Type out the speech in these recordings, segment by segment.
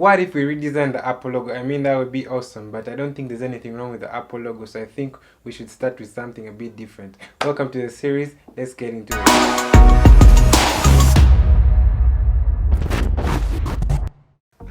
what if we redesign the Apple logo? I mean, that would be awesome, but I don't think there's anything wrong with the Apple logo, so I think we should start with something a bit different. Welcome to the series. Let's get into it.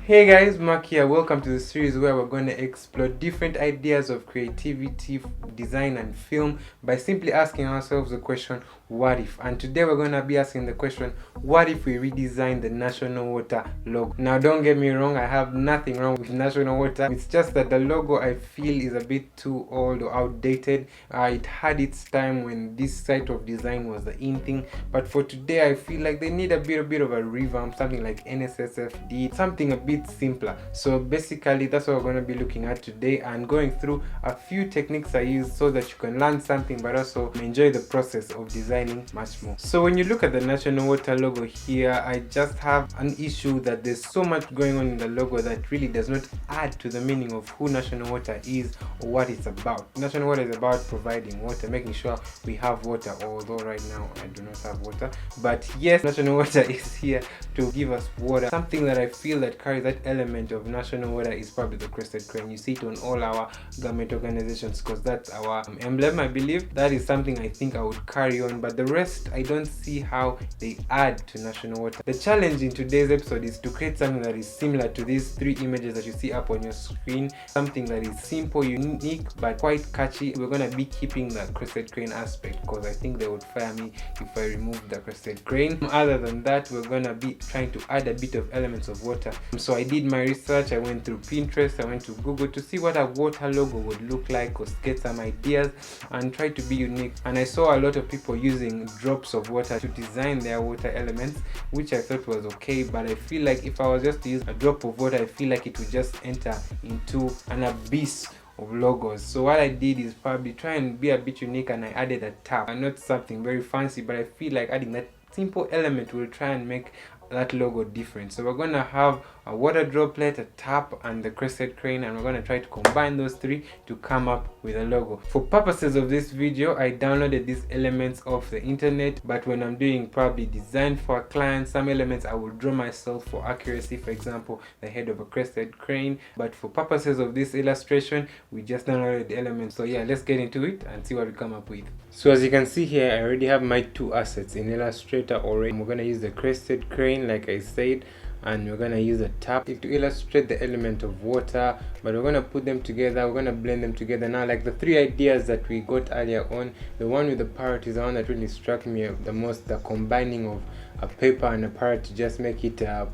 Hey guys, Mark here. Welcome to the series where we're going to explore different ideas of creativity, design and film by simply asking ourselves the question, what if? And today we're going to be asking the question, what if we redesign the National Water logo? Now don't get me wrong, I have nothing wrong with National Water. It's just that the logo I feel is a bit too old or outdated. It had its time when this type of design was the in thing, but for today I feel like they need a bit of a revamp, something like NSSF did, something a bit simpler. So basically that's what we're going to be looking at today and going through a few techniques I use so that you can learn something but also enjoy the process of designing much more. So when you look at the National Water logo here, I just have an issue that there's so much going on in the logo that really does not add to the meaning of who National Water is or what it's about. National Water is about providing water, making sure we have water, although right now I do not have water, but yes, National Water is here to give us water. Something that I feel that carries that element of National Water is probably the crested crane. You see it on all our government organizations because that's our emblem. I believe that is something I think I would carry on, but the rest I don't see how they add to National Water. The challenge in today's episode is to create something that is similar to these three images that you see up on your screen, something that is simple, unique but quite catchy. We're going to be keeping the crested crane aspect because I think they would fire me if I remove the crested crane. Other than that, we're going to be trying to add a bit of elements of water. So I did my research, I went through Pinterest, I went to Google to see what a water logo would look like or get some ideas and try to be unique. And I saw a lot of people using drops of water to design their water elements, which I thought was okay, but I feel like if I was just to use a drop of water, I feel like it would just enter into an abyss of logos. So what I did is probably try and be a bit unique, and I added a tap. And not something very fancy, but I feel like adding that simple element will try and make that logo different. So we're going to have a water droplet, a tap and the crested crane, and we're going to try to combine those three to come up with a logo. For purposes of this video, I downloaded these elements off the internet, but when I'm doing probably design for a client, some elements I will draw myself for accuracy. For example, the head of a crested crane. But for purposes of this illustration, we just downloaded the elements. So yeah, let's get into it and see what we come up with. So as you can see here, I already have my two assets in Illustrator already. We're going to use the crested crane like I said, and we're going to use a tap to illustrate the element of water, but we're going to put them together, we're going to blend them together. Now, like the three ideas that we got earlier on, the one with the parrot is the one that really struck me the most, the combining of a paper and a parrot to just make it a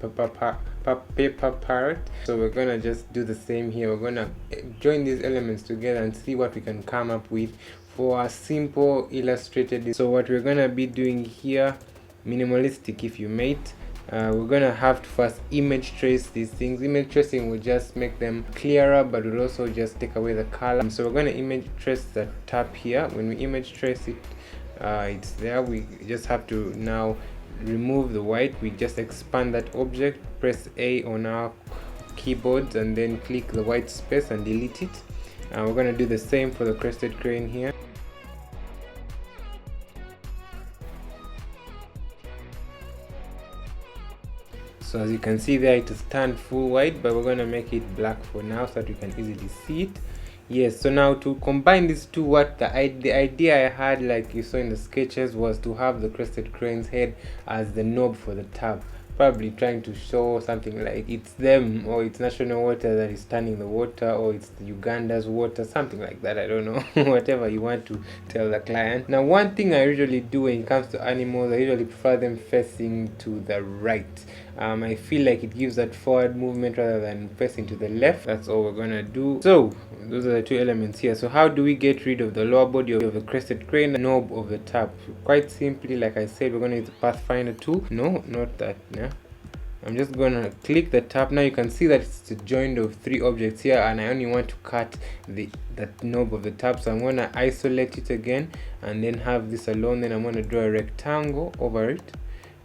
paper parrot. So we're going to just do the same here. We're going to join these elements together and see what we can come up with for a simple illustrated. So what we're going to be doing here, minimalistic if you mate, we're gonna have to first image trace these things. Image tracing will just make them clearer, but will also just take away the color. So we're gonna image trace the tap here. When we image trace it, it's there. We just have to now remove the white. We just expand that object, press A on our keyboards, and then click the white space and delete it. We're gonna do the same for the crested crane here. So as you can see there, it is turned full white, but we're going to make it black for now so that we can easily see it. Yes, so now to combine these two, what the idea I had, like you saw in the sketches, was to have the crested crane's head as the knob for the tap. Probably trying to show something like it's them, or it's National Water that is turning the water, or it's Uganda's water, something like that. I don't know. Whatever you want to tell the client. Now, one thing I usually do when it comes to animals, I usually prefer them facing to the right. I feel like it gives that forward movement rather than facing to the left. That's all we're gonna do. So those are the two elements here. So how do we get rid of the lower body of the crested crane, the knob of the tap? Quite simply, like I said, we're gonna use the Pathfinder tool. No, not that. Yeah, I'm just gonna click the tap. Now you can see that it's joined of three objects here, and I only want to cut that knob of the tap. So I'm gonna isolate it again and then have this alone. Then I'm gonna draw a rectangle over it.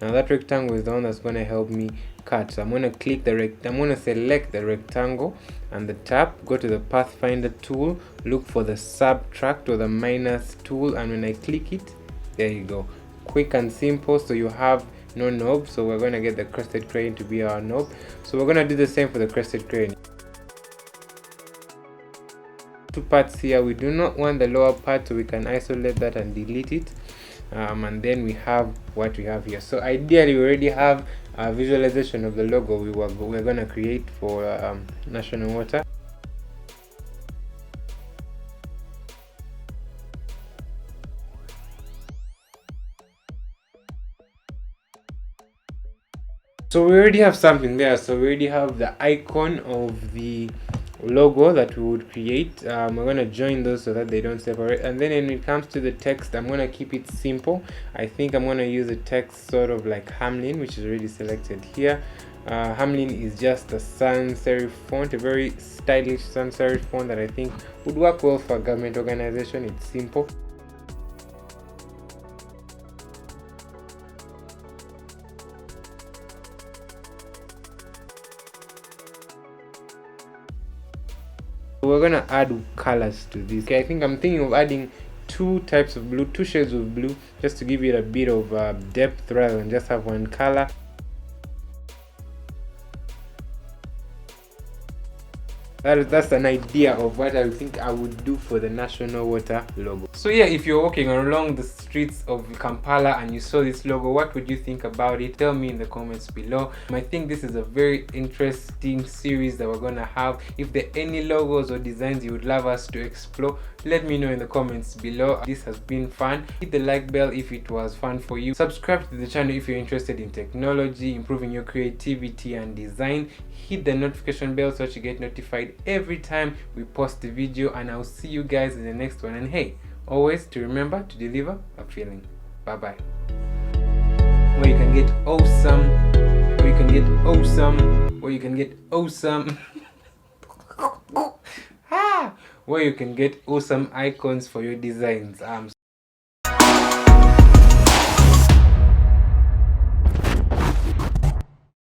Now that rectangle is the one that's going to help me cut. So I'm going to click I'm going to select the rectangle and the tap, go to the Pathfinder tool, look for the subtract or the minus tool, and when I click it, there you go. Quick and simple. So you have no knob, so we're going to get the crested crane to be our knob. So we're going to do the same for the crested crane. Two parts here. We do not want the lower part, so we can isolate that and delete it. And then we have what we have here. So ideally, we already have a visualization of the logo we're going to create for National Water. So we already have something there. So we already have the icon of the logo that we would create. We're going to join those so that they don't separate. And then when it comes to the text, I'm going to keep it simple. I think I'm going to use a text sort of like Hamlin, which is already selected here. Hamlin is just a sans serif font, a very stylish sans serif font that I think would work well for a government organization. It's simple. We're gonna add colors to this. Okay, I think I'm thinking of adding two types of blue, two shades of blue, just to give it a bit of depth rather than just have one color. That's an idea of what I think I would do for the National Water logo. So yeah, if you're walking along the streets of Kampala and you saw this logo, what would you think about it? Tell me in the comments below. I think this is a very interesting series that we're gonna have. If there are any logos or designs you would love us to explore, let me know in the comments below. This has been fun. Hit the like bell if it was fun for you. Subscribe to the channel if you're interested in technology, improving your creativity and design. Hit the notification bell so that you get notified every time we post the video, and I'll see you guys in the next one. And hey, always to remember to deliver a feeling. Bye bye. Where you can get awesome, where you can get awesome, where you can get awesome where you can get awesome icons for your designs.